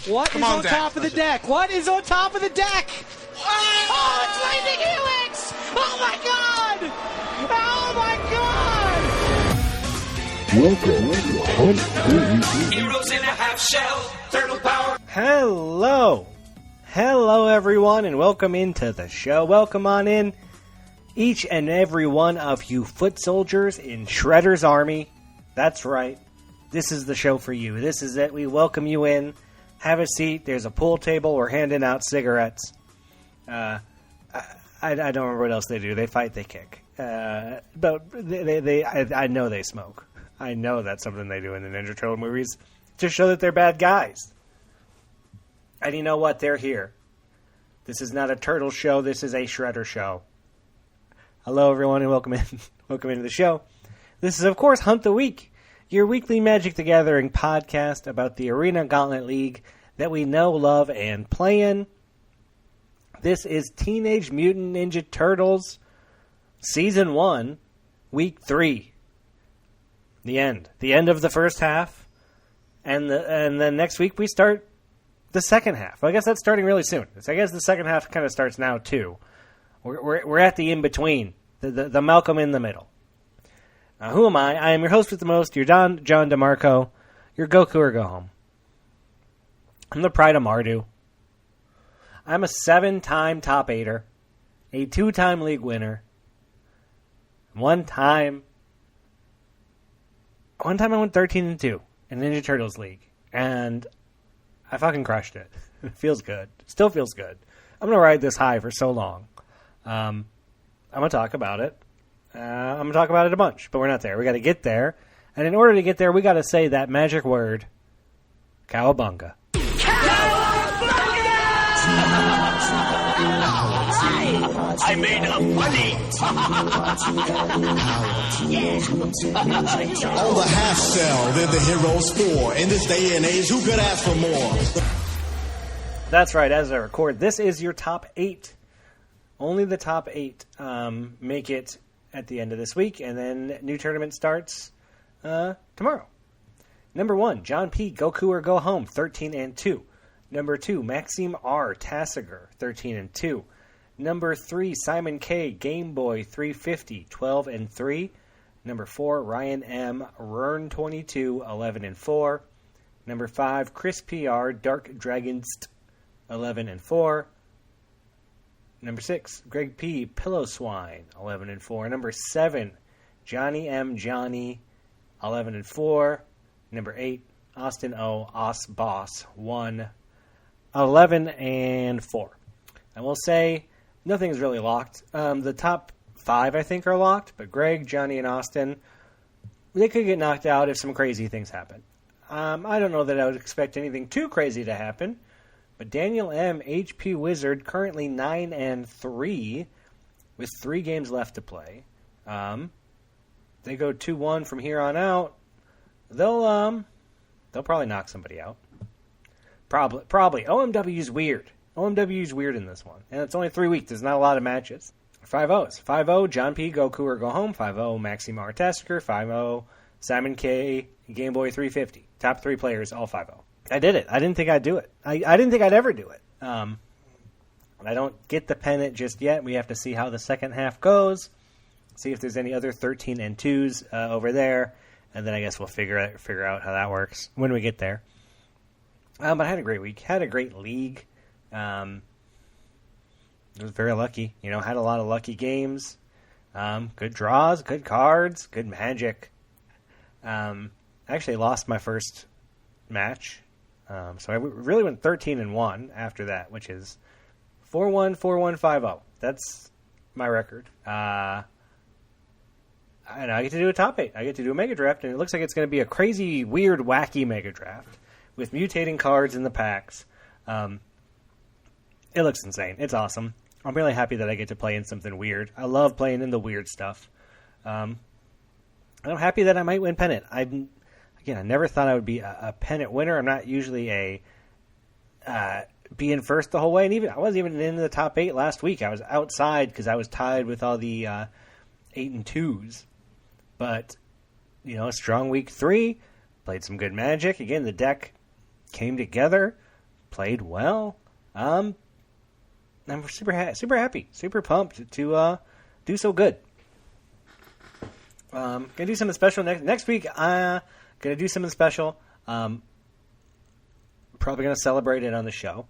What is on top of the deck? What is on top of the deck? Oh, it's Lightning Helix! Oh my god! Oh my god! Welcome to Hunt Heroes in a half shell, turtle power. Hello everyone, and welcome into the show. Welcome on in, each and every one of you foot soldiers in Shredder's army. That's right. This is the show for you. This is it. We welcome you in. Have a seat. There's a pool table. We're handing out cigarettes. I don't remember what else they do. They fight, they kick. But I know they smoke. I know that's something they do in the Ninja Turtle movies to show that they're bad guys. And you know what? They're here. This is not a turtle show. This is a Shredder show. Hello, everyone, and welcome in. Welcome into the show. This is, of course, Hunt the Week, your weekly Magic the Gathering podcast about the Arena Gauntlet League that we know, love, and play in. This is Teenage Mutant Ninja Turtles Season 1, Week 3. The end. The end of the first half. And then next week we start the second half. Well, I guess that's starting really soon. So I guess the second half kind of starts now, too. We're at the in-between. The Malcolm in the middle. Who am I? I am your host with the most, your John DeMarco, your Goku or Go Home. I'm the Pride of Mardu. I'm a 7-time top 8er, a 2-time league winner. One time I went 13-2 in Ninja Turtles League, and I fucking crushed it. It feels good. Still feels good. I'm going to ride this high for so long. I'm going to talk about it. I'm going to talk about it a bunch, but we're not there. We got to get there. And in order to get there, we got to say that magic word, Cowabunga. I made up money. On the half shell, they're the heroes for. In this day and age, who could ask for more? That's right. As I record, this is your top 8. Only the top 8 make it at the end of this week, and then new tournament starts tomorrow. Number 1, John P. Goku or Go Home, 13-2. Number 2, Maxime R. Tassiger, 13-2. Number 3, Simon K. Game Boy 350, 12-3. Number 4, Ryan M. Rern 22, 11-4. Number 5, Chris P.R. Dark Dragonst, 11-4. Number 6, Greg P. Pillow Swine, 11-4. Number 7, Johnny M. Johnny, 11-4. Number 8, Austin O. Os Boss, 1, 11-4. I will say nothing is really locked. The top 5, I think, are locked, but Greg, Johnny, and Austin, they could get knocked out if some crazy things happen. I don't know that I would expect anything too crazy to happen. But Daniel M., HP Wizard, currently 9-3, with 3 games left to play. They go 2-1 from here on out. They'll probably knock somebody out. Probably. OMW's weird. OMW's weird in this one. And it's only 3 weeks. There's not a lot of matches. 5-0s. 5-0, John P., Goku or Go Home. 5-0, Maxime R. Tasker. 5-0, Simon K., Game Boy 350. Top 3 players, all 5-0. I did it. I didn't think I'd do it. I didn't think I'd ever do it. I don't get the pennant just yet. We have to see how the second half goes. See if there's any other 13-2s over there. And then I guess we'll figure out how that works when we get there. But I had a great week. Had a great league. I was very lucky. Had a lot of lucky games. Good draws, good cards, good magic. I actually lost my first match. So I really went 13-1 after that, which is 4-1, 4-1, 5-0. That's my record. And I get to do a top 8. I get to do a Mega Draft, and it looks like it's going to be a crazy, weird, wacky Mega Draft with mutating cards in the packs. It looks insane. It's awesome. I'm really happy that I get to play in something weird. I love playing in the weird stuff. And I'm happy that I might win pennant. Again, I never thought I would be a pennant winner. I'm not usually being first the whole way. And I wasn't even in the top 8 last week. I was outside because I was tied with all the 8-2s. But, a strong week 3. Played some good Magic. Again, the deck came together. played well. I'm super happy, super pumped to do so good. Gonna do something special next week. Gonna do something special. Probably gonna celebrate it on the show.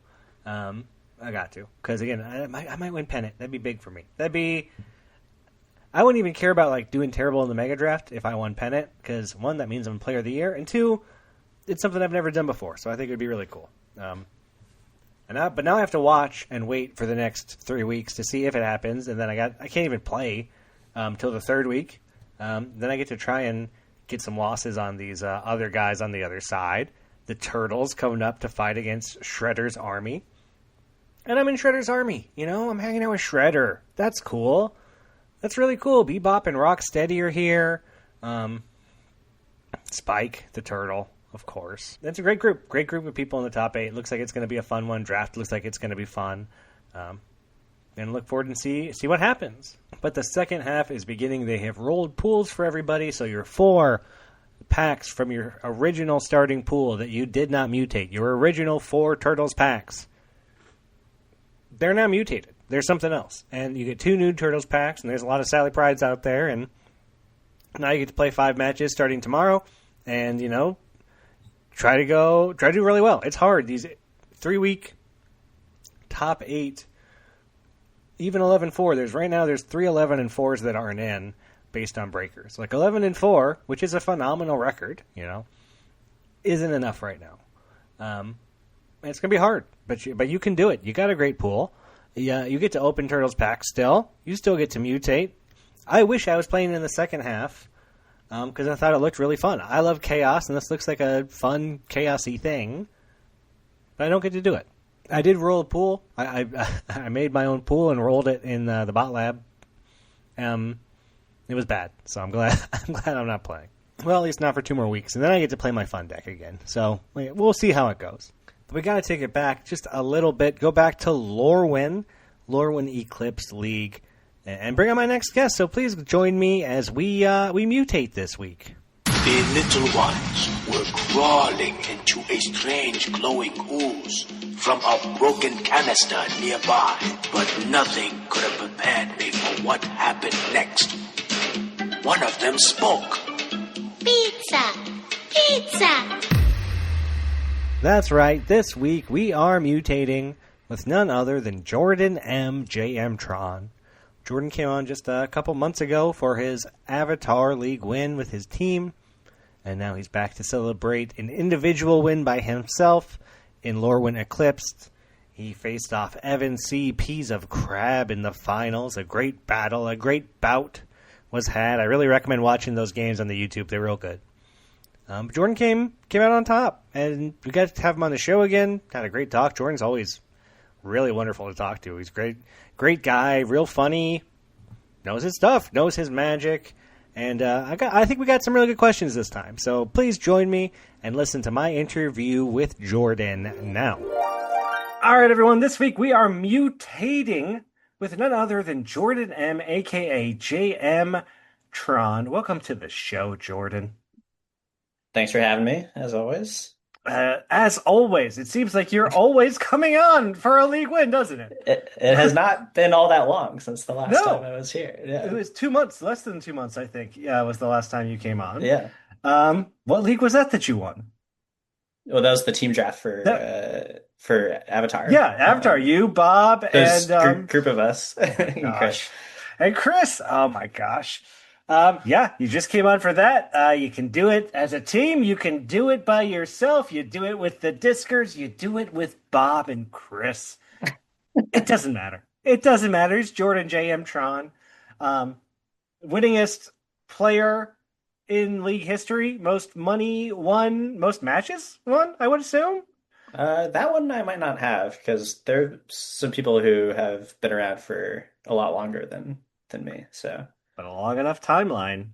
I got to, because again, I might win pennant. That'd be big for me. I wouldn't even care about like doing terrible in the mega draft if I won pennant, because one, that means I'm player of the year, and two, it's something I've never done before, so I think it'd be really cool. But now I have to watch and wait for the next 3 weeks to see if it happens, and then I can't even play till the third week. Then I get to try and get some losses on these other guys on the other side. The Turtles coming up to fight against Shredder's army. And I'm in Shredder's army, I'm hanging out with Shredder. That's cool. That's really cool. Bebop and Rocksteady are here. Spike, the Turtle, of course. That's a great group. Great group of people in the top 8. Looks like it's going to be a fun one. Draft looks like it's going to be fun. And look forward and see what happens. But the second half is beginning. They have rolled pools for everybody, so your 4 packs from your original starting pool that you did not mutate, your original 4 Turtles packs, they're now mutated. There's something else. And you get 2 new Turtles packs, and there's a lot of Sally Prides out there, and now you get to play 5 matches starting tomorrow, and, try to do really well. It's hard. These 3-week top 8, even 11-4, there's 3 11-4s that aren't in based on breakers. Like 11-4, which is a phenomenal record, isn't enough right now. It's going to be hard, but you can do it. You got a great pool. Yeah, you get to open Turtles packs still. You still get to mutate. I wish I was playing in the second half because I thought it looked really fun. I love chaos, and this looks like a fun, chaosy thing, but I don't get to do it. I did roll a pool. I made my own pool and rolled it in the bot lab. It was bad, so I'm glad I'm not playing. Well, at least not for 2 more weeks, and then I get to play my fun deck again. So we'll see how it goes. But we got to take it back just a little bit. Go back to Lorwyn Eclipse League, and bring on my next guest. So please join me as we mutate this week. The little ones were crawling into a strange glowing ooze from a broken canister nearby, but nothing could have prepared me for what happened next. One of them spoke. Pizza! Pizza! That's right. This week we are mutating with none other than Jordan M. JM Tron. Jordan came on just a couple months ago for his Avatar League win with his team, and now he's back to celebrate an individual win by himself in Lorwyn Eclipsed. He faced off Evan C. Peas of Crab in the finals. A great battle, a great bout was had. I really recommend watching those games on the YouTube. They're real good. Jordan came out on top, and we got to have him on the show again. Had a great talk. Jordan's always really wonderful to talk to. He's great guy, real funny, knows his stuff, knows his magic, and I think we got some really good questions this time. So please join me and listen to my interview with Jordan now. All right, everyone. This week we are mutating with none other than Jordan M, a.k.a. JM Tron. Welcome to the show, Jordan. Thanks for having me, as always. As always, it seems like you're always coming on for a league win, doesn't it? It has not been all that long since the last time I was here. Yeah. It was 2 months, less than 2 months, I think. Yeah, was the last time you came on. Yeah. What league was that you won? Well, that was the team draft for Avatar. Yeah, Avatar. You, Bob, and group of us. Chris. And Chris. Oh my gosh. Yeah, you just came on for that. You can do it as a team. You can do it by yourself. You do it with the Discers. You do it with Bob and Chris. It doesn't matter. It doesn't matter. It's Jordan JM Tron. Winningest player in league history. Most money won. Most matches won, I would assume. That one I might not have, because there are some people who have been around for a lot longer than me. So. But a long enough timeline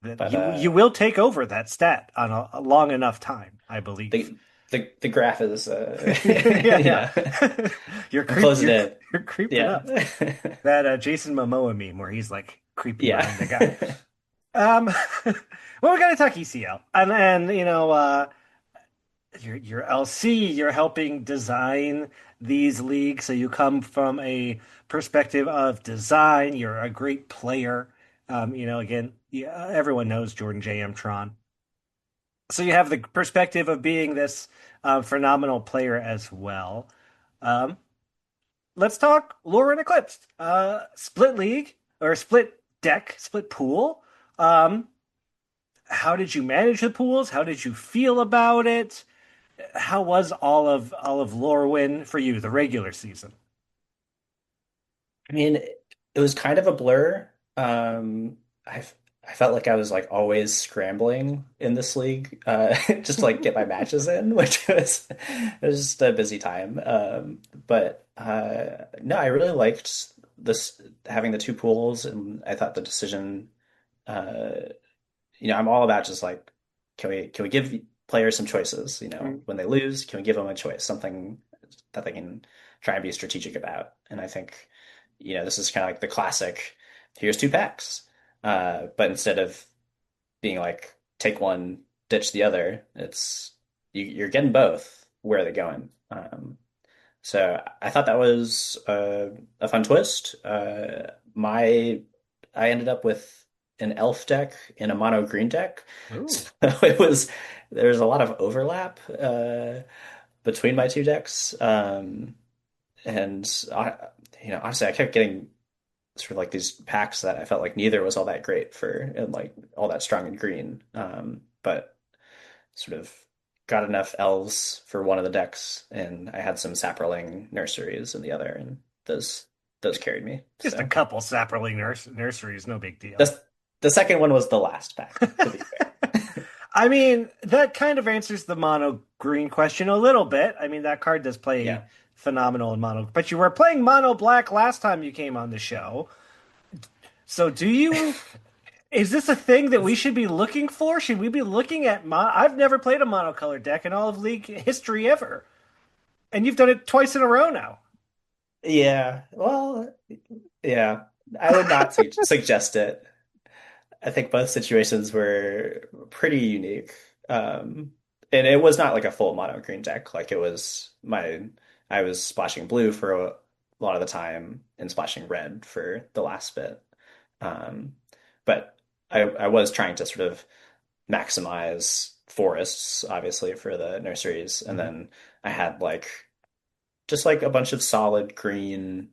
that you will take over that stat on a long enough time, I believe. The graph is yeah. You're closing in. You're creeping up. That Jason Momoa meme where he's like creeping behind the guy. Well, we got to talk ECL, and You're LC. You're helping design these leagues, so you come from a perspective of design. You're a great player. Again, yeah, everyone knows Jordan J. M. Tron. So you have the perspective of being this phenomenal player as well. Um, let's talk lore and Eclipsed. Split league or split deck, split pool. Um, how did you manage the pools? How did you feel about it? How was all of Lorwyn for you, the regular season? I mean, it was kind of a blur. I felt like I was like always scrambling in this league, just to like get my matches in, which was it was just a busy time. But no, I really liked this having the two pools, and I thought the decision. Uh, I'm all about just like, can we give players some choices? When they lose, can we give them a choice, something that they can try and be strategic about? And I think, this is kind of like the classic, here's two packs. But instead of being like, take one, ditch the other, it's you're getting both. Where are they going? So I thought that was a fun twist. I ended up with an elf deck in a mono green deck, Ooh. so there's a lot of overlap between my two decks, and honestly, I kept getting sort of like these packs that I felt like neither was all that great for and like all that strong in green, but sort of got enough elves for one of the decks, and I had some Saproling nurseries in the other, and those carried me. Just a So couple Saproling nurseries, no big deal. the second one was the last pack, to be fair. I mean, that kind of answers the mono green question a little bit. I mean, that card does play Yeah. phenomenal in mono, but you were playing mono black last time you came on the show. So is this a thing that we should be looking for? Should we be looking at I've never played a monocolor deck in all of League history ever. And you've done it twice in a row now. Yeah. Well, yeah. I would not suggest it. I think both situations were pretty unique. And it was not like a full mono green deck. Like I was splashing blue for a lot of the time and splashing red for the last bit. Um, but I was trying to sort of maximize forests, obviously, for the nurseries. And Mhm. then I had like just like a bunch of solid green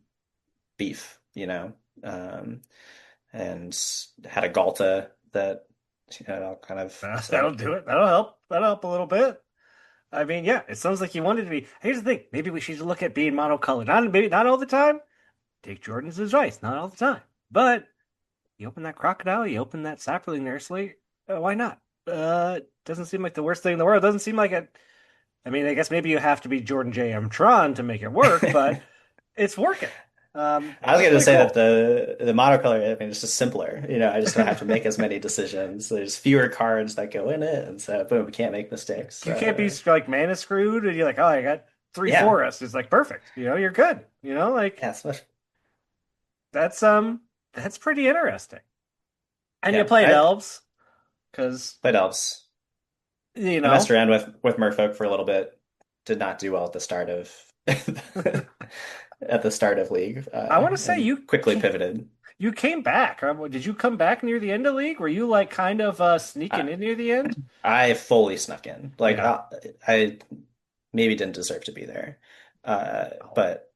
beef, um, and had a Galta that, kind of That'll so do it. That'll help. That'll help a little bit. I mean, yeah, it sounds like you wanted to be. Here's the thing. Maybe we should look at being monocolored. Maybe not all the time. Take Jordan's advice. Not all the time. But you open that crocodile, you open that sapling nursery. Why not? Doesn't seem like the worst thing in the world. Doesn't seem like it. I mean, I guess maybe you have to be Jordan J. M. Tron to make it work, but it's working. I was That's going to pretty say that cool. the monocolor, I mean, it's just simpler. I just don't have to make as many decisions. There's fewer cards that go in it, and so boom, we can't make mistakes. You can't be like mana screwed, and you're like, oh, I got three Yeah, forests. It's like perfect. You're good. Like yeah, so that's that's pretty interesting. And you yeah. played I elves because played elves. you I messed know around with Merfolk for a little bit. Did not do well at the start of at the start of League, I want to say and quickly pivoted. you came back. Did you come back near the end of league? Were you like kind of sneaking I, in near the end? I fully snuck in. Like Yeah. I maybe didn't deserve to be there, but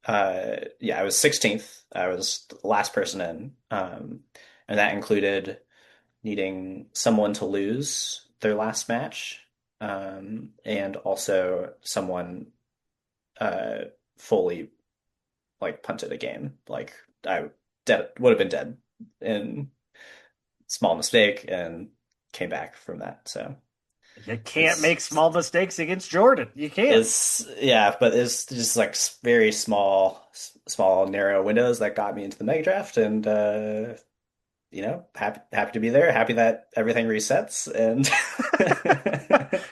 yeah, I was 16th. I was the last person in, and that included needing someone to lose their last match, and also someone uh, fully like punted a game. Like I would have been dead in small mistake and came back from that. So You can't make it's small mistakes against Jordan. You can't. yeah, but it's just like very small narrow windows that got me into the mega draft, and happy to be there. Happy that everything resets, and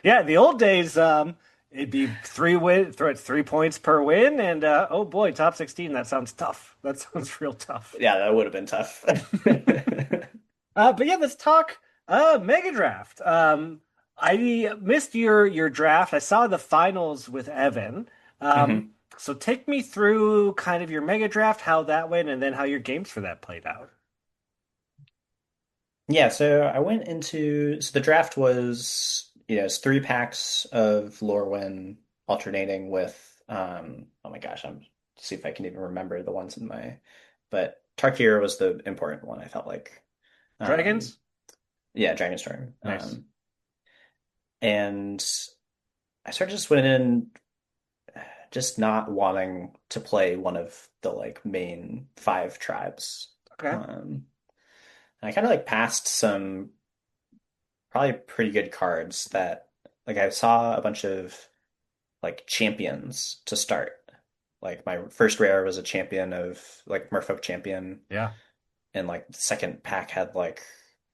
Yeah, the old days, it'd be 3 points per win, and oh boy, top 16. That sounds tough. That sounds real tough. yeah, that would have been tough. But yeah, let's talk Mega Draft. I missed your draft. I saw the finals with Evan. Um, Hmm. so take me through kind of your mega draft, how that went, and then how your games for that played out. Yeah, so I went into so the draft was it's 3 packs of Lorwyn alternating with oh my gosh, I'm see if I can even remember the ones in my but Tarkir was the important one, I felt like. Um Dragons? yeah, Dragonstorm. Nice. And I sort of just went in just not wanting to play one of the like main 5 tribes. Okay. Um and I kind of like passed some probably pretty good cards that like I saw a bunch of like champions to start. Like my first rare was a champion of like Merfolk champion, Yeah. and like the second pack had like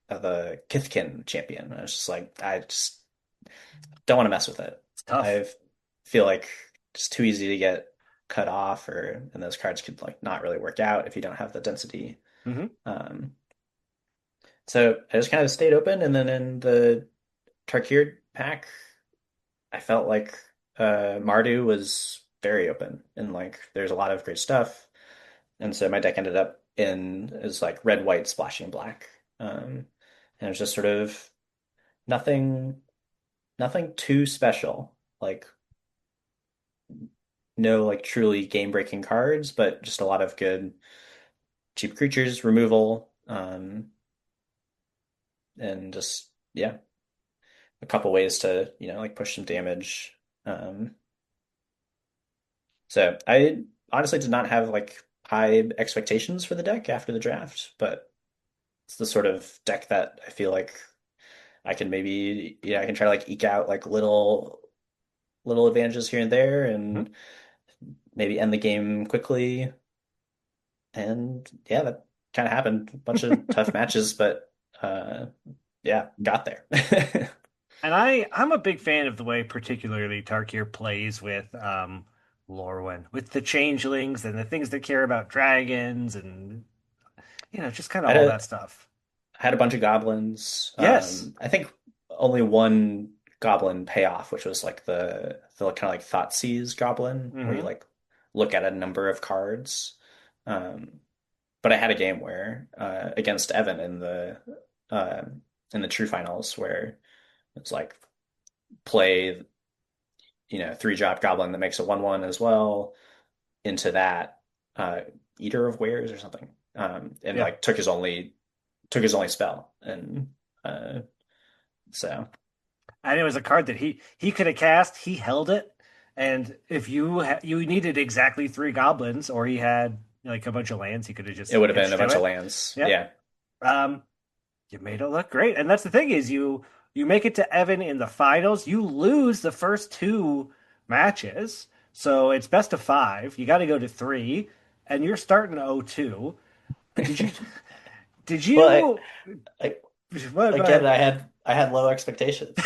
the Kithkin champion. And I was just like, I just don't want to mess with it. It's tough. I feel like it's too easy to get cut off, or and those cards could like not really work out if you don't have the density. Hmm. Um, so I just kind of stayed open, and then in the Tarkir pack, I felt like Mardu was very open and like there's a lot of great stuff. And so my deck ended up in is like red, white, splashing black. And it was just sort of nothing nothing too special. Like no like truly game breaking cards, but just a lot of good cheap creatures removal. And just yeah, a couple ways to, like push some damage. Um So I honestly did not have like high expectations for the deck after the draft, but it's the sort of deck that I feel like I can maybe, I can try to like eke out like little advantages here and there and maybe end the game quickly. And yeah, that kind of happened. A bunch of tough matches, but uh yeah, got there. And I'm a big fan of the way particularly Tarkir plays with Lorwyn, with the changelings and the things that care about dragons and just kind of I had all a that stuff. I had a bunch of goblins. Yes. I think only one goblin payoff, which was like the kind of like Thoughtseize goblin, where you Hmm. like look at a number of cards. Um, but I had a game where against Evan uh, in the true finals where it's like play 3-drop goblin that makes a 1/1 as well into that uh, Eater of Wares or something, and Yeah. like took his only spell and. So And it was a card that he could have cast. He held it, and if you needed exactly three goblins, or he had like a bunch of lands, he could have it just would have been a pitched to bunch of it. lands. Yep. Yeah. Um, you made it look great, and that's the thing is you make it to Evan in the finals. You lose the first two matches, so it's best of five. You got to go to three, and you're starting 0-2. Did you? Did Well, you? I Well, go again, ahead. I had low expectations.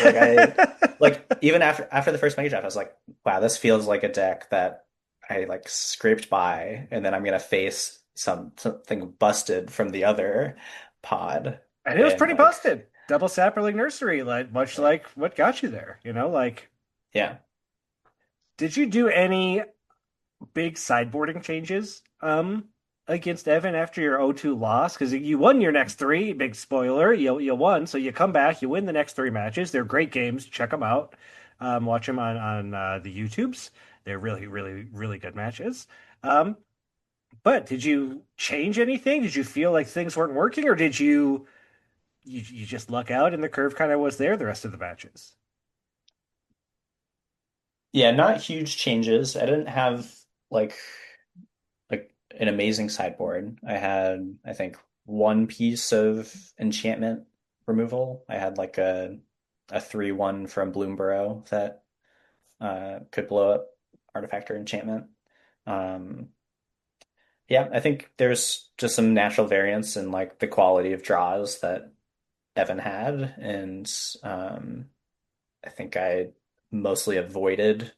Like even after the first mega draft, I was like, wow, this feels like a deck that I like scraped by, and then I'm gonna face something busted from the other pod, And it was and pretty like, busted. Double Sapperling Nursery, like much like what got you there. Like, yeah, did you do any big sideboarding changes against Evan after your 0-2 loss? Because you won your next three. Big spoiler, you won. So you come back, you win the next three matches. They're great games. Check them out. Watch them on the YouTubes. They're really, really, really good matches. Um, but did you change anything? Did you feel like things weren't working, or did you just luck out and the curve kind of was there the rest of the matches? yeah, not huge changes. I didn't have like like an amazing sideboard. I had, I think, one piece of enchantment removal. I had like a 3/1 from Bloomborough that could blow up artifact or enchantment. Um, yeah, I think there's just some natural variance in like the quality of draws that Evan had, and I think I mostly avoided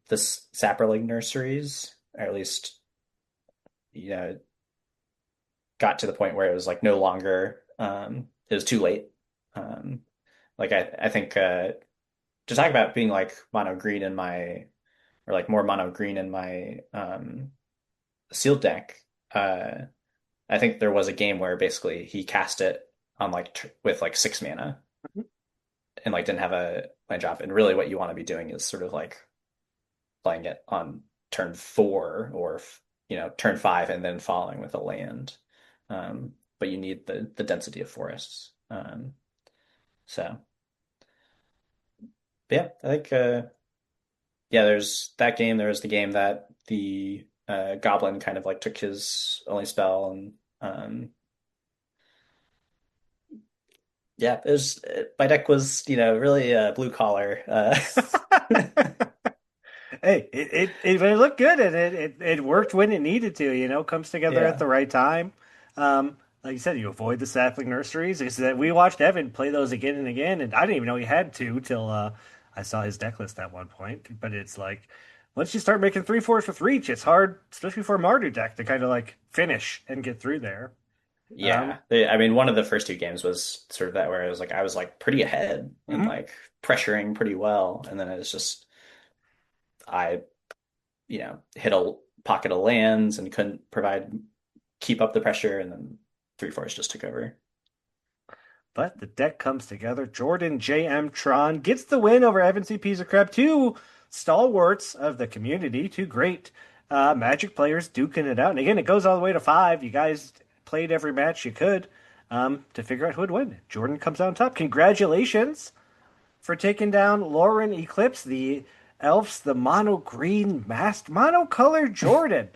the Saproling nurseries, or at least you know got to the point where it was like no longer it was too late. Like I think to talk about being like mono green in my or like more mono green in my sealed deck. I think there was a game where basically he cast it on like with like 6 mana and like didn't have a land drop. And really, what you want to be doing is sort of like playing it on turn 4 or turn 5 and then following with a land. But you need the density of forests. So yeah, I think yeah, there's that game. There was the game that the goblin kind of like took his only spell and yeah, it was my deck was really blue collar. Hey, it looked good and it worked when it needed to, comes together at Yeah, the right time. Like you said, you avoid the sapling nurseries. It's that we watched Evan play those again and again, and I didn't even know he had two till I saw his deck list at one point. But it's like once you start making 3/4 with reach, it's hard, especially for a Mardu deck, to kind of like finish and get through there. Um, yeah. I mean, one of the first two games was sort of that where I was like pretty ahead and mhm. like pressuring pretty well, and then it was just I hit a pocket of lands and couldn't keep up the pressure, and then 3/4 just took over. But the deck comes together. Jordan J.M. Tron gets the win over Evan C. Crab. Two stalwarts of the community, two great Magic players duking it out. And again, it goes all the way to 5. You guys played every match you could to figure out who would win. Jordan comes out on top. Congratulations for taking down Lauren Eclipse, the elves, the mono green masked mono color Jordan.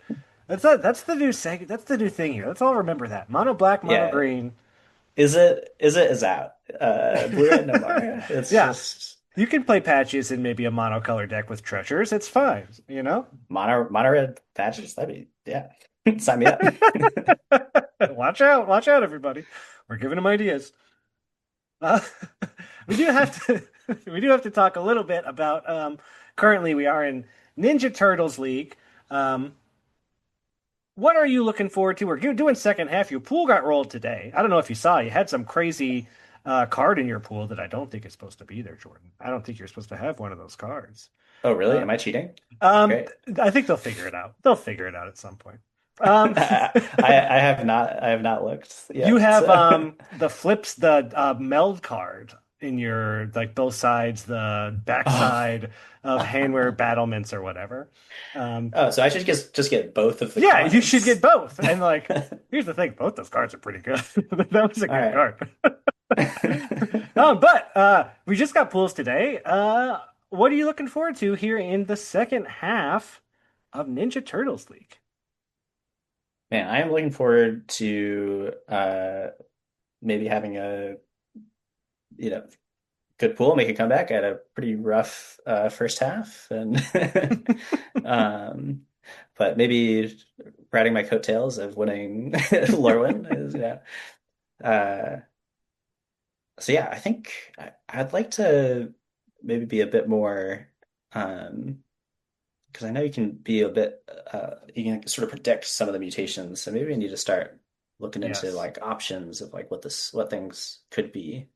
That's the new That's the new thing here. Let's all remember that. Mono black, mono Yeah, green. is out. Blue red no more. It's Yeah, just you can play patches in maybe a monocolor deck with treasures. It's fine. mono red patches. That'd be yeah. Sign me up. Watch out, everybody. We're giving them ideas. Uh, we do have to we do have to talk a little bit about currently we are in Ninja Turtles League. Um, what are you looking forward to? We're doing second half. Your pool got rolled today. I don't know if you saw. You had some crazy card in your pool that I don't think is supposed to be there, Jordan. I don't think you're supposed to have one of those cards. Oh, really? Uh, Am I cheating? Um, Great. I think they'll figure it out. They'll figure it out at some point. Um, I have not looked you yet. have So. the meld card in your like both sides, the Oh. backside of Handwear Battlements or whatever. Um, Oh, so I should just get both of the yeah, you should get cards. both. And like, here's the thing: both those cards are pretty good. That was a All good right. card. But we just got pools today. What are you looking forward to here in the second half of Ninja Turtles League? Man, I am looking forward to maybe having a you know good pool, make a comeback at a pretty rough first half, and um, but maybe riding my coattails of winning Lorwyn is Uh, so yeah, I think I'd like to maybe be a bit more because I know you can be a bit you can sort of predict some of the mutations. So maybe we need to start looking into Yes. like options of like what things could be.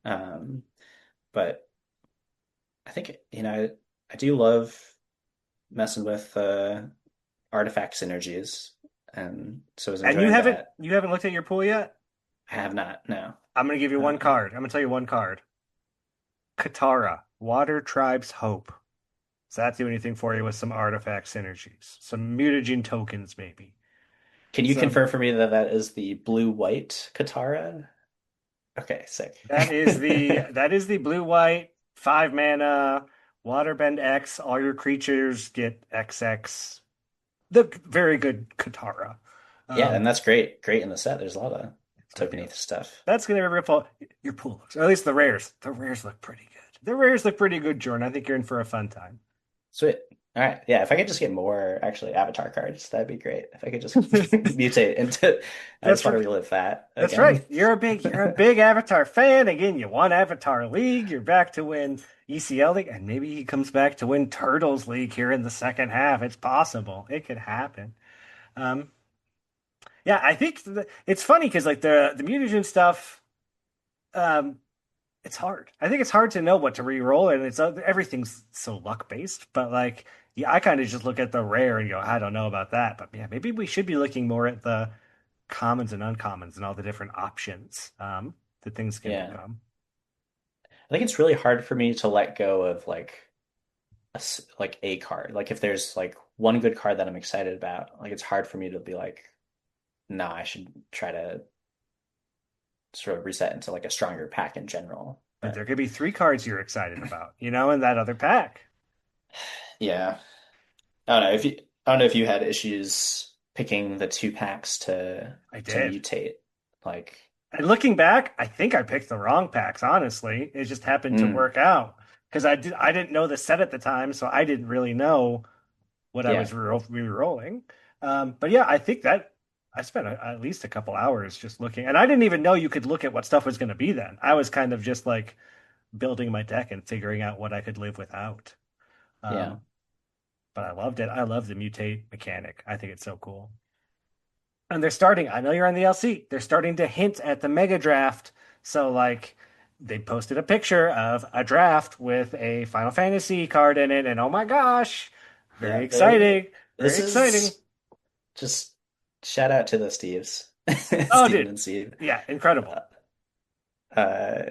Um, but I think I do love messing with artifact synergies, and so I was And you enjoying haven't that. you haven't looked at your pool yet? I have not, no. I'm gonna give you one Uh, card. I'm gonna tell you one card. Katara, Water Tribe's Hope. Does that do anything for you with some artifact synergies? Some mutagen tokens, maybe. can you Some confirm for me that that is the blue-white Katara? Okay, sick. that is the blue white 5 mana waterbend X. All your creatures get XX. The very good Katara. Yeah, and Um, that's great. Great in the set. There's a lot of it's gonna be tokeny stuff. that's gonna be rip all your pool looks, or at least the rares. The rares look pretty good. The rares look pretty good, Jordan. I think you're in for a fun time. Sweet. All right. Yeah, if I could just get more actually avatar cards, that'd be great. If I could just mutate into I just That's want to right. relive that That's again. right. You're a big Avatar fan. Again, you won Avatar League. You're back to win ECL League, and maybe he comes back to win Turtles League here in the second half. It's possible. It could happen. Um, yeah, I think it's funny because like the mutagen stuff, um, it's hard. I think it's hard to know what to re-roll, and it's everything's so luck based. But like, yeah, I kind of just look at the rare and go, I don't know about that. But yeah, maybe we should be looking more at the commons and uncommons and all the different options that things can Yeah. become. I think it's really hard for me to let go of like like a card. Like if there's like one good card that I'm excited about, like it's hard for me to be like, nah, I should try to sort of reset into like a stronger pack in general. But But there could be three cards you're excited about, in that other pack. yeah, I don't know if you had issues picking the two packs I to did. mutate. Like, And looking back, I think I picked the wrong packs, honestly. It just happened to mm, work out because I didn't know the set at the time, so I didn't really know what I yeah, was re-rolling. But yeah, I think that I spent at least a couple hours just looking, and I didn't even know you could look at what stuff was going to be then. I was kind of just like building my deck and figuring out what I could live without. yeah. Um, but I loved it. I love the mutate mechanic. I think it's so cool. And they're starting, I know you're on the LC, they're starting to hint at the mega draft. So, like, they posted a picture of a draft with a Final Fantasy card in it, and oh my gosh, very Yeah, there. exciting. Very This exciting. is just shout out to the Steves, Oh, Steven dude. and Steve. Yeah, incredible. Uh,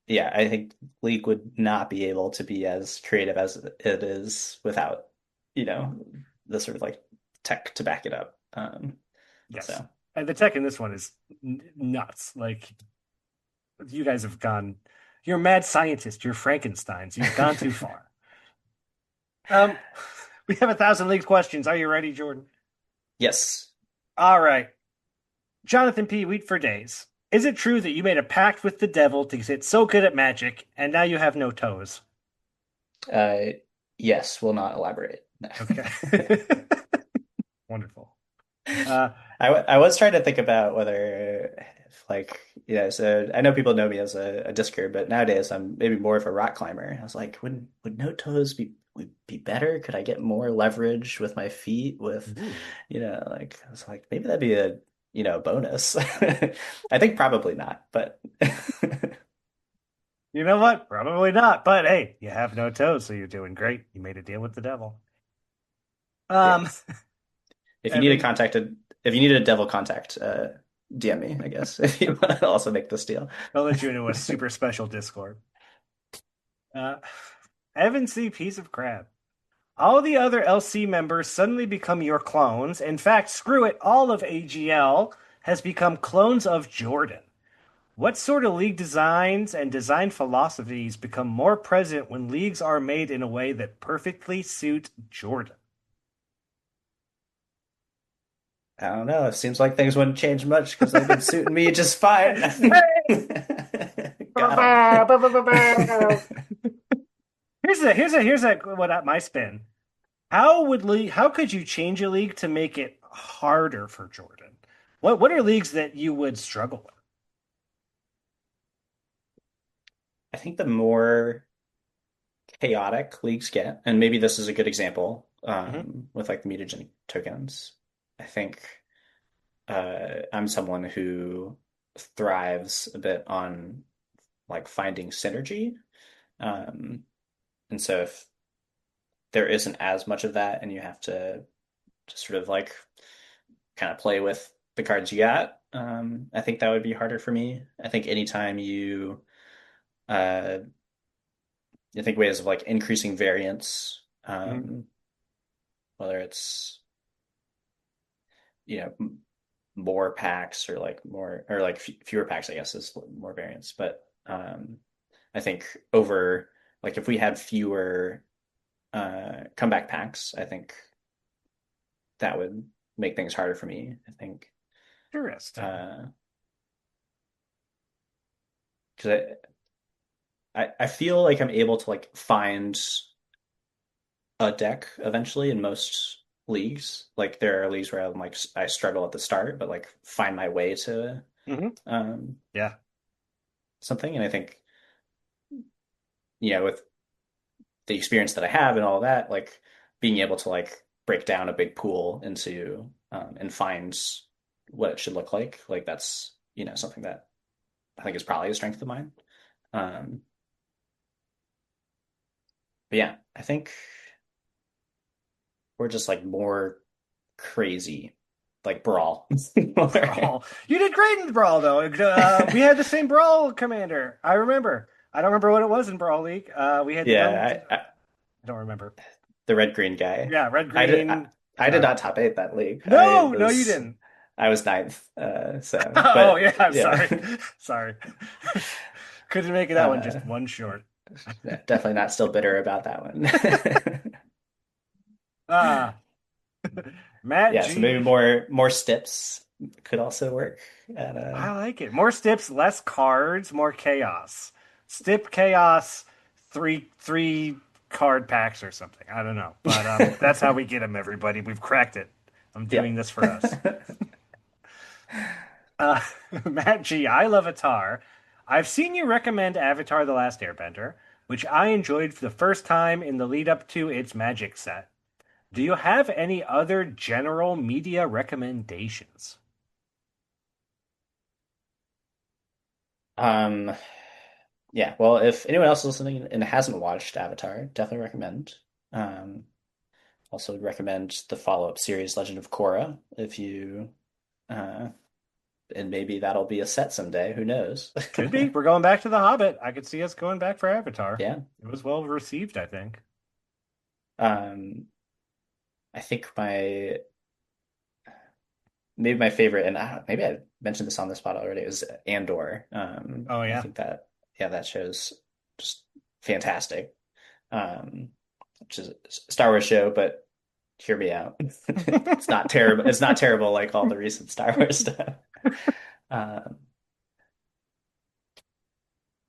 yeah, I think League would not be able to be as creative as it is without, you know, the sort of like tech to back it up. Yes. So And the tech in this one is nuts. Like, you guys have gone, you're a mad scientist, you're Frankensteins. You've gone too far. Um, we have 1,000 league questions. Are you ready, Jordan? yes, All right. Jonathan P. Wheat for days. Is it true that you made a pact with the devil to get so good at magic, and now you have no toes? uh, yes, will not elaborate. No. Okay. Wonderful. Uh, I was trying to think about whether, if like, yeah, so I know people know me as a discer, but nowadays I'm maybe more of a rock climber. I was like, would no toes would be better? Could I get more leverage with my feet with, ooh. like I was like, maybe that'd be a, bonus. I think probably not, but You know what? Probably not. But hey, you have no toes, so you're doing great. You made a deal with the devil. yeah. Um, If you need a Evan, contact, if you need a devil contact, DM me, I guess, if you want to also make this deal. I'll let you into a super special Discord. Uh, Evan C. Piece of crap. All the other LC members suddenly become your clones. In fact, screw it, all of AGL has become clones of Jordan. What sort of league designs and design philosophies become more present when leagues are made in a way that perfectly suit Jordan? I don't know. It seems like things wouldn't change much because they've been suiting me just fine. Got him. Here's a what my spin. How could you change a league to make it harder for Jordan? What are leagues that you would struggle with? I think the more chaotic leagues get, and maybe this is a good example Hmm. with like the mutagen tokens. I think I'm someone who thrives a bit on like finding synergy. Um, and so if there isn't as much of that and you have to just sort of like kind of play with the cards you got, I think that would be harder for me. I think anytime uh, you think ways of like increasing variance, Hmm. whether it's, you know, more packs or like more or like fewer packs, I guess is more variance. But I think over like if we had fewer comeback packs, I think that would make things harder for me. I think Interesting. because I feel like I'm able to like find a deck eventually in most leagues. Like there are leagues where I'm like I struggle at the start, but like find my way to Hmm. um Yeah. something. And I think, with the experience that I have and all that, like being able to like break down a big pool into and find what it should look like that's, something that I think is probably a strength of mine. Um, but yeah, I think we're just like more crazy, like Brawl. Brawl. You did great in Brawl, though. We had the same Brawl commander. I remember. I don't remember what it was in Brawl League. We had the Yeah, I don't remember. the red green guy. Yeah, red I did. green. I did not top eight that league. No, no, you didn't. I was ninth. Oh But yeah, I'm yeah, sorry. Sorry. Couldn't make it that one, uh, just one short. definitely not still bitter about that one. Ah, Matt Yeah, so maybe G. more steps could also work. At I like it. More stips, less cards, more chaos. Stip chaos, three card packs or something. I don't know, but that's how we get them. Everybody, we've cracked it. I'm yeah. doing this for us. Uh, Matt G, I love Avatar. I've seen you recommend Avatar: The Last Airbender, which I enjoyed for the first time in the lead up to its magic set. Do you have any other general media recommendations? Um, yeah, well, if anyone else is listening and hasn't watched Avatar, definitely recommend. Um, Also would recommend the follow-up series Legend of Korra if you uh and maybe that'll be a set someday, who knows? Could be. We're going back to The Hobbit. I could see us going back for Avatar. Yeah. It was well received, I think. Um I think my maybe my favorite, and maybe I mentioned this on the spot already, is Andor. Oh I yeah. think that yeah, that show's just fantastic. Um which is a Star Wars show, but hear me out. It's not terrible. It's not terrible like all the recent Star Wars stuff. Um,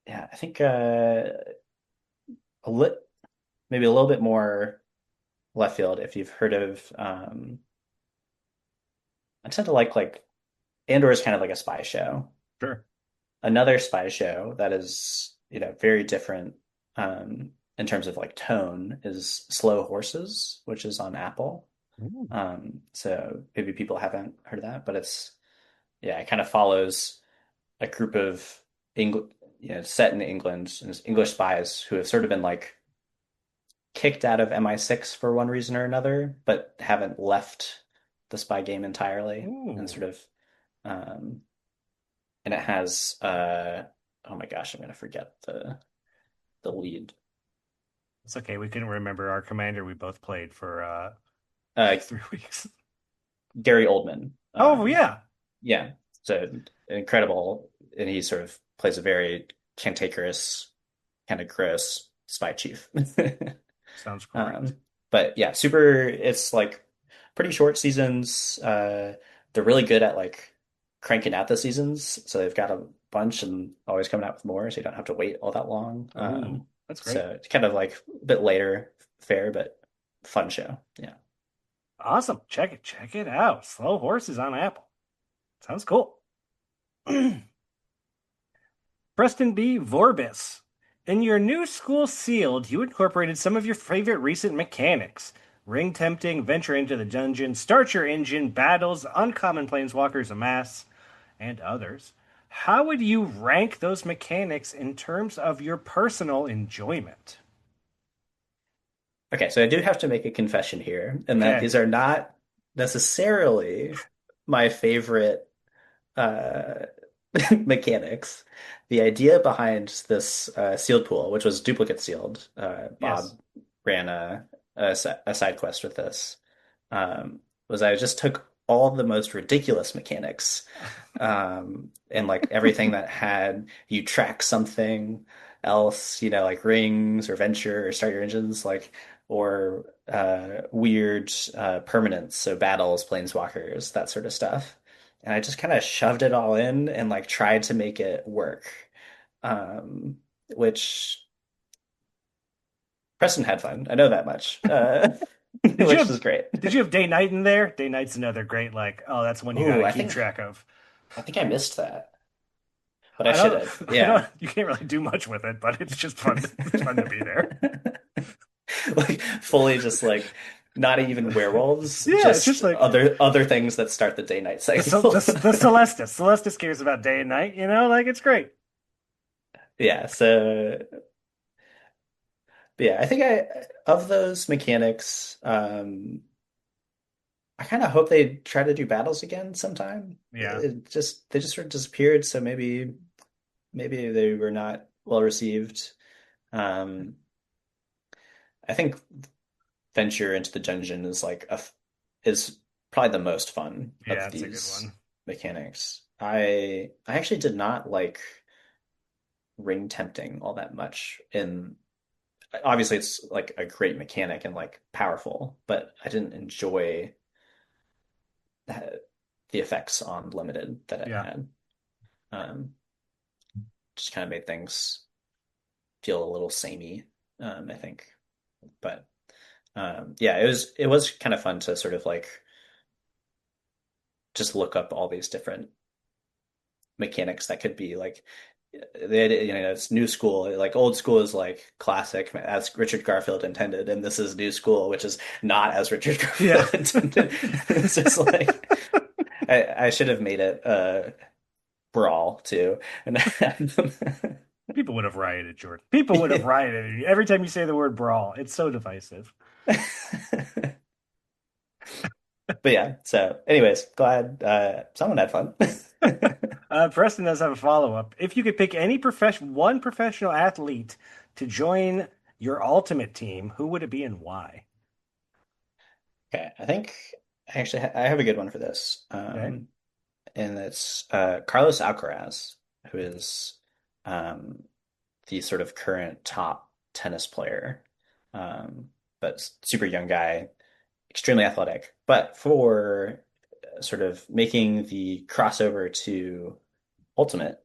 yeah, I think a lit maybe a little bit more left field if you've heard of I tend to like Andor is kind of like a spy show. Sure. Another spy show that is, very different in terms of like tone is Slow Horses, which is on Apple. Ooh. So maybe people haven't heard of that, but it kind of follows a group of set in England, and English spies who have sort of been like kicked out of MI6 for one reason or another, but haven't left the spy game entirely, and Ooh. sort of, um, and it has, oh my gosh, I'm gonna forget the lead. It's okay. We couldn't remember our commander we both played for Uh, like 3 weeks. Gary Oldman. Oh yeah. Yeah, so incredible, and he sort of plays a very cantankerous, kind of gross spy chief. Sounds great. Um, but yeah, super. It's like pretty short seasons. They're really good at like cranking out the seasons, so they've got a bunch and always coming out with more, so you don't have to wait all that long. Oh, that's great. So it's kind of like a bit later fare, but fun show. Yeah. Awesome. Check it out. Slow Horses on Apple. Sounds cool. Preston B. Vorbis. In your new school sealed, you incorporated some of your favorite recent mechanics. Ring tempting, venture into the dungeon, start your engine, battles, uncommon planeswalkers amass, and others. How would you rank those mechanics in terms of your personal enjoyment? Okay, so I do have to make a confession here, and that Okay. these are not necessarily my favorite uh, mechanics. The idea behind this sealed pool, which was duplicate sealed, Yes. Bob ran a side quest with this, was I just took all the most ridiculous mechanics, and like everything that had you track something else, like rings or venture or start your engines, like or weird permanents, so battles, planeswalkers, that sort of stuff. And I just kind of shoved it all in and like tried to make it work. Um, which Preston had fun. I know that much. Did you Which have is great. did you have Day Night in there? Day Night's another great that's one you Oh, gotta I keep think track of. I think I missed that, but I I should don't have. I Yeah. don't you can't really do much with it, but it's just fun. It's fun to be there. Like fully just like not even werewolves, Yeah, it's just just like other things that start the day night the cycle. Celestis. Celestis cares about day and night, like it's great. Yeah, so but yeah, I think I of those mechanics, I kind of hope they try to do battles again sometime. Yeah. They just sort of disappeared, so maybe they were not well received. Um, I think venture into the dungeon is is probably the most fun Yeah, of that's a good these one. mechanics. I actually did not like ring tempting all that much. In obviously it's like a great mechanic and like powerful, but I didn't enjoy the effects on limited that it Yeah. had. Um, just kind of made things feel a little samey, I think. But yeah, it was kind of fun to sort of like just look up all these different mechanics that could be like it's new school. Like old school is like classic as Richard Garfield intended, and this is new school, which is not as Richard Yeah. Garfield intended. It's just like I should have made it brawl too, and People would have rioted, Jordan. People would have yeah. rioted every time you say the word brawl. It's so divisive. But yeah, so anyways, glad someone had fun. Preston does have a follow-up. If you could pick one professional athlete to join your ultimate team, who would it be and why? Okay, I think I have a good one for this. Okay. And it's Carlos Alcaraz, who is um, the sort of current top tennis player, but super young guy, extremely athletic. But for sort of making the crossover to ultimate,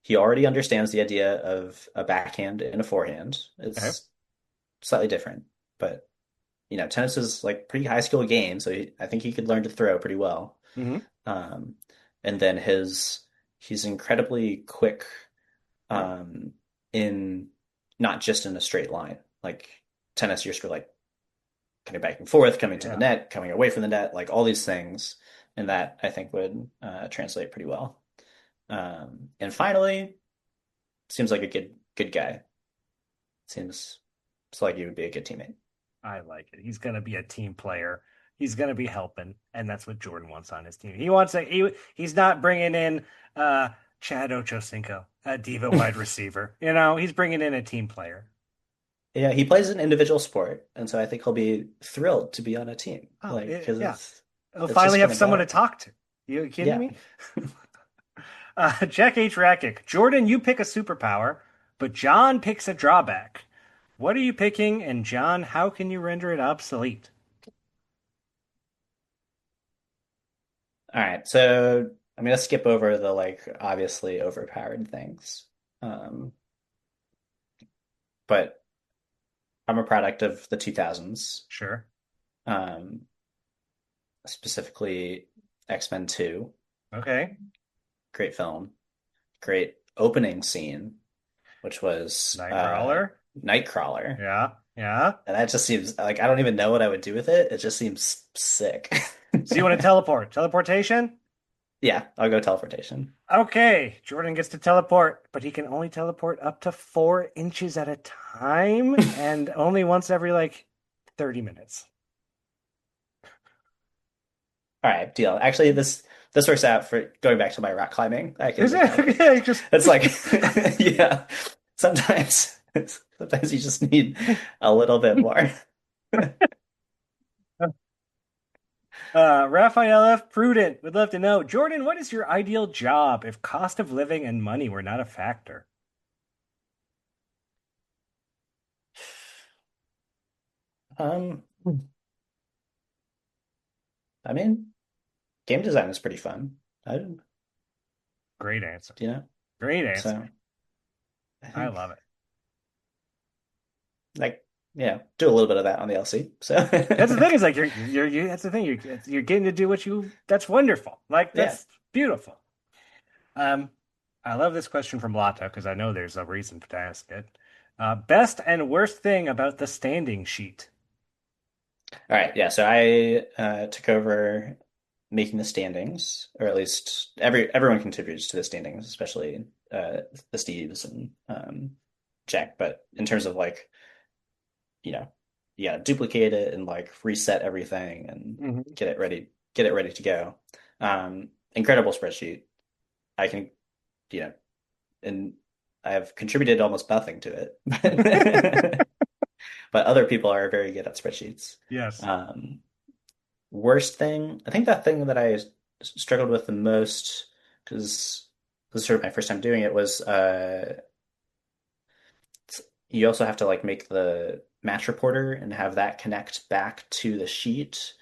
he already understands the idea of a backhand and a forehand. Okay. It's slightly different, but tennis is like pretty high skill game, so I think he could learn to throw pretty well. Hmm. Um, and then he's incredibly quick um, in not just in a straight line. Like tennis, you're sort of like coming back and forth, coming to the Yeah. net, coming away from the net, like all these things, and that I think would translate pretty well. And finally, seems like a good guy. Seems like he would be a good teammate. I like it. He's going to be a team player. He's going to be helping, and that's what Jordan wants on his team. He's not bringing in Chad Ochocinco, a diva wide receiver. He's bringing in a team player. Yeah, he plays an individual sport, and so I think he'll be thrilled to be on a team. Oh, Like, because yeah. He'll it's finally just have gonna someone to go. talk to. You kidding Yeah. me? Jack H. Rackick. Jordan, you pick a superpower, but John picks a drawback. What are you picking? And John, how can you render it obsolete? All right. So I'm gonna skip over the like obviously overpowered things. Um, but I'm a product of the 2000s, Sure. um, specifically X-Men 2. Okay. Great film, great opening scene, which was Nightcrawler. Nightcrawler. Yeah. Yeah. And that just seems like I don't even know what I would do with it. It just seems sick. So you want to teleport? Teleportation? Yeah, I'll go teleportation. Okay. Jordan gets to teleport, but he can only teleport up to 4 inches at a time and only once every like 30 minutes. All right, deal. Actually, this works out for going back to my rock climbing. I can Is go it? teleport. Yeah, just It's like, yeah, sometimes you just need a little bit more. Raphael F. Prudent would love to know, Jordan, what is your ideal job if cost of living and money were not a factor? Um, I mean, game design is pretty fun. I, Great answer. you know, Great answer. so I I think love it. like yeah, do a little bit of that on the LC. So That's the thing is like that's the thing you're getting to do that's wonderful. Like yeah. that's beautiful. Um, I love this question from Lata because I know there's a reason to ask it. Best and worst thing about the standing sheet. All right, yeah. So I took over making the standings, or at least everyone contributes to the standings, especially the Steves and Jack. But in terms of like, you know, yeah, duplicate it and like reset everything and Hmm. get it ready to go. Incredible spreadsheet. I can, you know, and I have contributed almost nothing to it, but other people are very good at spreadsheets. Yes. Um, Worst thing, I think that thing that I struggled with the most, because this is sort of my first time doing it, was you also have to like make the match reporter and have that connect back to the sheet.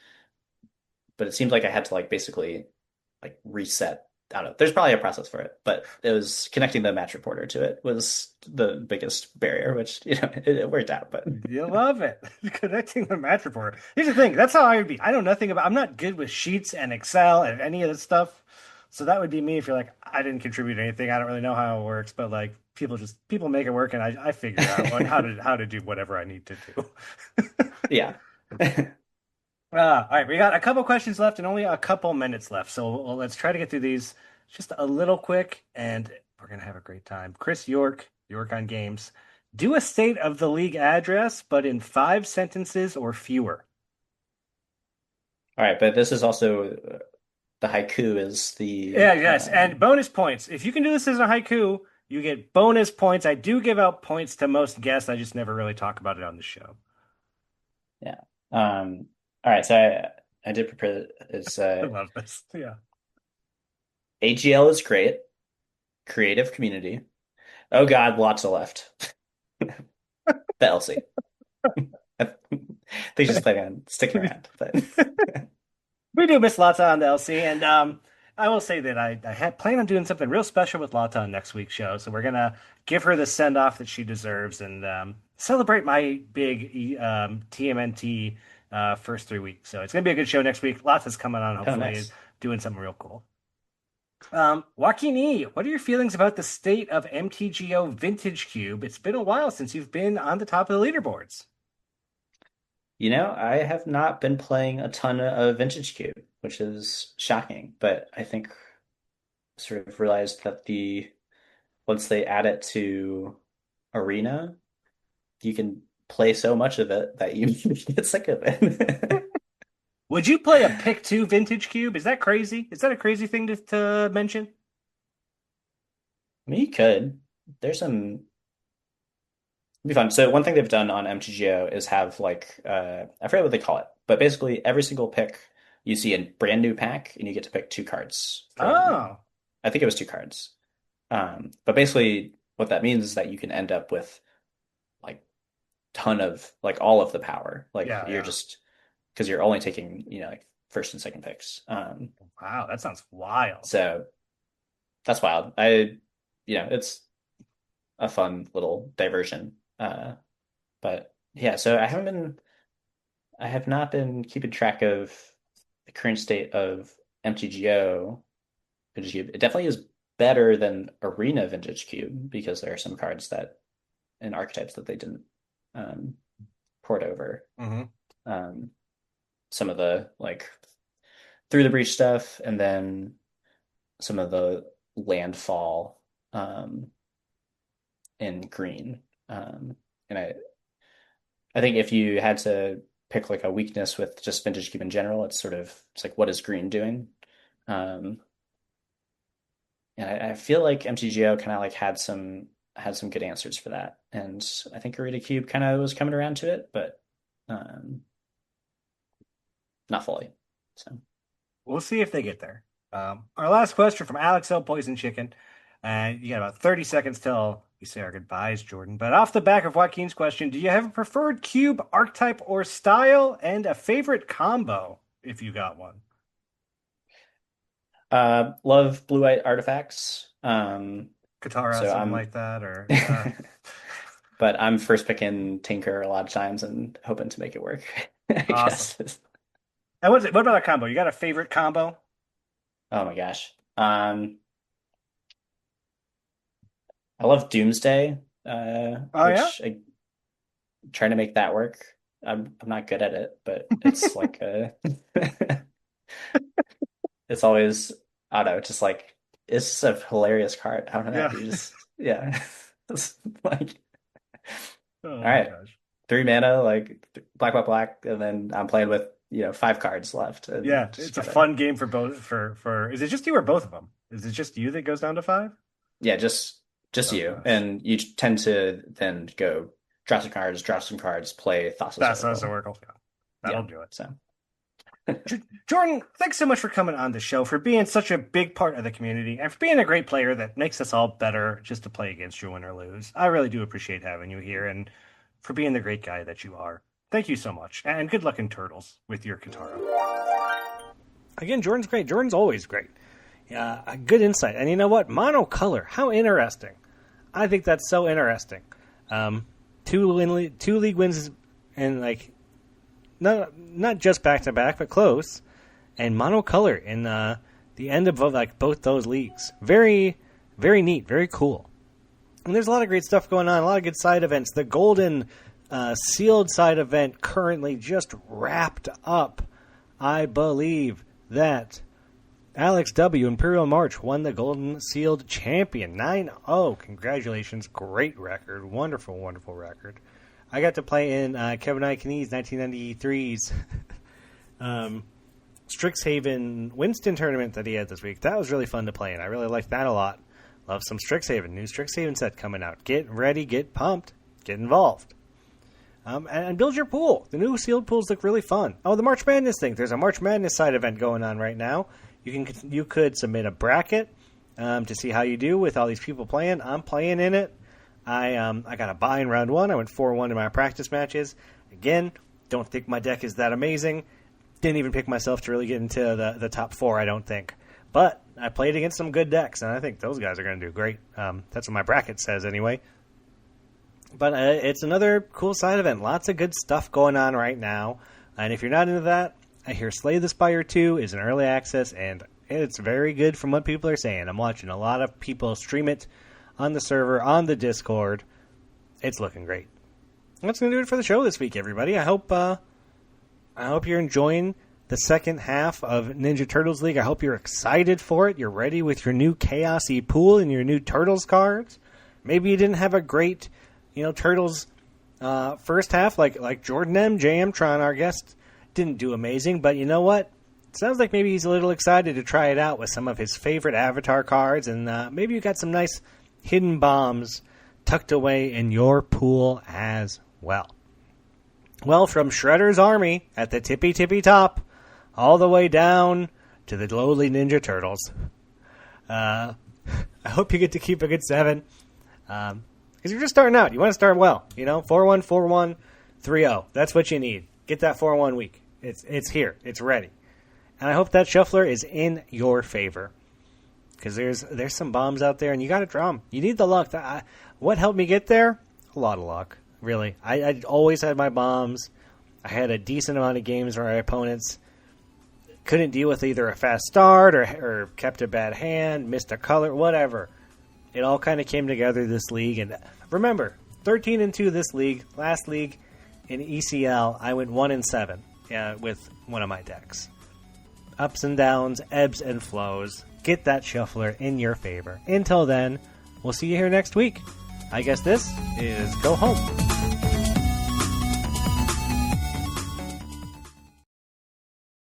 But it seems like I had to like basically like reset. I don't know. There's probably a process for it, but it was connecting the match reporter to it was the biggest barrier, which it worked out. But You love it. Connecting the match report. Here's the thing. That's how I would be. I know nothing about, I'm not good with sheets and Excel and any of this stuff. So that would be me if you're like, I didn't contribute anything. I don't really know how it works, but like people make it work and I figure out how to do whatever I need to do. yeah. All right, we got a couple questions left and only a couple minutes left. So let's try to get through these just a little quick and we're gonna have a great time. Chris York on games. Do a state of the league address, but in 5 sentences or fewer. All right, but this is also the haiku is Yeah, yes, and bonus points. If you can do this as a haiku, you get bonus points. I do give out points to most guests. I just never really talk about it on the show. yeah. All right, so I did prepare it's I love this. Yeah. AGL is great, creative community. Oh God, lots of left. The LC. They just plan on sticking around, but We do miss Lata on the LC, and I will say that I had planned on doing something real special with Lata on next week's show. So we're gonna give her the send off that she deserves and celebrate my big TMNT first 3 weeks. So it's gonna be a good show next week. Lata's coming on, oh hopefully nice. doing something real cool. Joaquin E, what are your feelings about the state of MTGO Vintage Cube? It's been a while since you've been on the top of the leaderboards. I have not been playing a ton of Vintage Cube, which is shocking, but I think sort of realized that the once they add it to Arena, you can play so much of it that you get sick of it. Would you play a pick two vintage cube? Is that crazy? Is that a crazy thing to mention? I mean, you could. There's some It'd be fun. So one thing they've done on MTGO is have like I forget what they call it, but basically every single pick you see a brand new pack and you get to pick two cards from Oh, I think it was two cards. But basically what that means is that you can end up with like ton of like all of the power. Like yeah, you're yeah. just because you're only taking, like first and second picks. Wow, that sounds wild. So that's wild. It's a fun little diversion. But yeah, so I have not been keeping track of the current state of MTGO Vintage Cube. It definitely is better than Arena Vintage Cube because there are some cards that and archetypes that they didn't um, port over. Hmm. Um, some of the like through the breach stuff, and then some of the landfall um, in green. And I think if you had to pick like a weakness with just Vintage Cube in general, it's like what is green doing? Um, and I feel like MTGO kind of like had some good answers for that, and I think Arena Cube kind of was coming around to it, but um, not fully. So We'll see if they get there. Our last question from Alex L. Poison Chicken. You got about 30 seconds till we say our goodbyes, Jordan. But off the back of Joaquin's question, do you have a preferred cube archetype or style and a favorite combo if you got one? love blue white artifacts. Katara, So something I'm like that, or yeah. but I'm first picking Tinker a lot of times and hoping to make it work, I Awesome. guess. And what about a combo? You got a favorite combo? Oh my gosh. I love Doomsday, Oh yeah? which I trying to make that work. I'm not good at it, but it's like it's always I don't know, just like it's a hilarious card. I don't know. Yeah. You just, yeah. It's like, Oh all my right, gosh. 3 mana, like black, and then I'm playing with 5 cards left. And Yeah, just it's a gotta- fun game for both. For is it just you or both of them? Is it just you that goes down to 5? Yeah, just Oh, you, gosh. and you tend to then go draw some cards, play Thassa's That's Oracle. Oracle. Yeah, that'll Yeah, do it. So Jordan, thanks so much for coming on the show, for being such a big part of the community, and for being a great player that makes us all better just to play against you, win or lose. I really do appreciate having you here, and for being the great guy that you are. Thank you so much, and good luck in Turtles with your Katara. Again, Jordan's great. Jordan's always great. Yeah, a good insight. And you know what? Monocolor. How interesting. I think that's so interesting. 2 league wins, and like not just back to back, but close. And monocolor in the end of like both those leagues. Very, very neat. Very cool. And there's a lot of great stuff going on. A lot of good side events. The golden sealed side event currently just wrapped up. I believe that Alex W. Imperial March won the Golden Sealed Champion 9-0. Congratulations. Great record. Wonderful, wonderful record. I got to play in Kevin Iacone's 1993's Strixhaven Winston tournament that he had this week. That was really fun to play in. I really liked that a lot. Love some Strixhaven. New Strixhaven set coming out. Get ready, get pumped, get involved. And build your pool. The new sealed pools look really fun. Oh, the March Madness thing. There's a March Madness side event going on right now. You could submit a bracket to see how you do with all these people playing. I'm playing in it. I got a bye in round 1. I went 4-1 in my practice matches. Again, don't think my deck is that amazing. Didn't even pick myself to really get into the top 4, I don't think. But I played against some good decks, and I think those guys are going to do great. That's what my bracket says anyway. But it's another cool side event. Lots of good stuff going on right now. And if you're not into that, I hear Slay the Spire 2 is an early access, and it's very good from what people are saying. I'm watching a lot of people stream it on the server, on the Discord. It's looking great. That's going to do it for the show this week, everybody. I hope you're enjoying the second half of Ninja Turtles League. I hope you're excited for it. You're ready with your new Chaosy pool and your new Turtles cards. Maybe you didn't have a great Turtles first half like Jordan M. J.M. Tron, our guest, didn't do amazing, but you know what? It sounds like maybe he's a little excited to try it out with some of his favorite Avatar cards, and maybe you got some nice hidden bombs tucked away in your pool as well. Well, from Shredder's army at the tippy top, all the way down to the lowly Ninja Turtles, I hope you get to keep a good 7. Because you're just starting out. You want to start well. 4-1, 4-1, 3-0. That's what you need. Get that 4-1 week. It's here. It's ready. And I hope that shuffler is in your favor. Because there's some bombs out there, and you got to draw them. You need the luck. What helped me get there? A lot of luck, really. I always had my bombs. I had a decent amount of games where my opponents couldn't deal with either a fast start or kept a bad hand, missed a color, whatever. It all kind of came together this league. And remember, 13-2 this league. Last league in ECL, I went 1-7 with one of my decks. Ups and downs, ebbs and flows. Get that shuffler in your favor. Until then, we'll see you here next week. I guess this is Go Home.